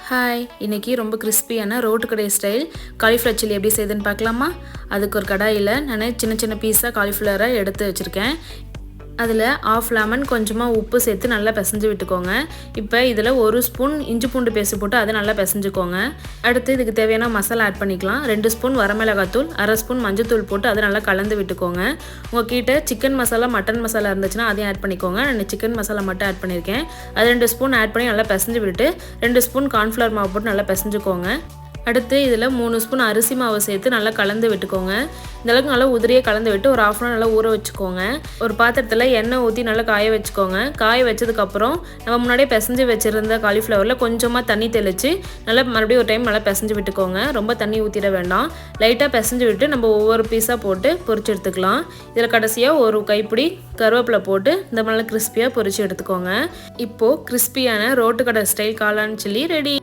Hi, இன்றைக்கி ரொம்ப கிறிஸ்பியான ரோட்டு கடை ஸ்டைல் காலிஃப்ளவர் சில்லி எப்படி செய்யுதுன்னு பார்க்கலாமா? அதுக்கு ஒரு கடாயில் நான் சின்ன சின்ன பீஸாக காலிஃப்ளவரை எடுத்து வச்சுருக்கேன். அதில் ஆஃப் லெமன் கொஞ்சமாக உப்பு சேர்த்து நல்லா பிசைஞ்சு விட்டுக்கோங்க. இப்போ இதில் 1 ஸ்பூன் இஞ்சி பூண்டு பேஸ்ட் போட்டு அதை நல்லா பிசைஞ்சுக்கோங்க. அடுத்து இதுக்கு தேவையான மசாலா ஆட் பண்ணிக்கலாம். 2 ஸ்பூன் வரமிளகாத்தூள், 1/2 ஸ்பூன் மஞ்சத்தூள் போட்டு அதை நல்லா கலந்து விட்டுக்கோங்க. உங்கள்கிட்ட சிக்கன் மசாலா மட்டன் மசாலா இருந்துச்சுன்னா அதையும் ஆட் பண்ணிக்கோங்க. நான் சிக்கன் மசாலா மட்டும் ஆட் பண்ணியிருக்கேன். அது 2 ஸ்பூன் ஆட் பண்ணி நல்லா பிசைஞ்சு விட்டுட்டு 2 ஸ்பூன் கார்ன்ஃப்ளவர் மாவு போட்டு நல்லா பிசைஞ்சுக்கோங்க. அடுத்து இதில் 3 ஸ்பூன் அரிசி மாவு சேர்த்து நல்லா கலந்து விட்டுக்கோங்க. இந்தளவுக்கு நல்லா உதிரியாக கலந்து விட்டு ஒரு ½ நல்லா ஊற வச்சுக்கோங்க. ஒரு பாத்திரத்தில் எண்ணெய் ஊற்றி நல்லா காய வச்சுக்கோங்க. காய வச்சதுக்கப்புறம் நம்ம முன்னாடியே பிசைஞ்சு வச்சுருந்த காலிஃப்ளவரில் கொஞ்சமாக தண்ணி தெளித்து நல்லா மறுபடியும் ஒரு டைம் நல்லா பிசைஞ்சு விட்டுக்கோங்க. ரொம்ப தண்ணி ஊற்றிட வேண்டாம். லைட்டாக பிசைஞ்சு விட்டு நம்ம ஒவ்வொரு பீஸாக போட்டு பொரிச்சு எடுத்துக்கலாம். இதில் கடைசியாக ஒரு கைப்பிடி கருவேப்பிலை போட்டு இந்த மாதிரி கிறிஸ்பியாக பொரிச்சு எடுத்துக்கோங்க. இப்போது கிறிஸ்பியான ரோட்டு கடை ஸ்டைல் காளான் சில்லி ரெடி.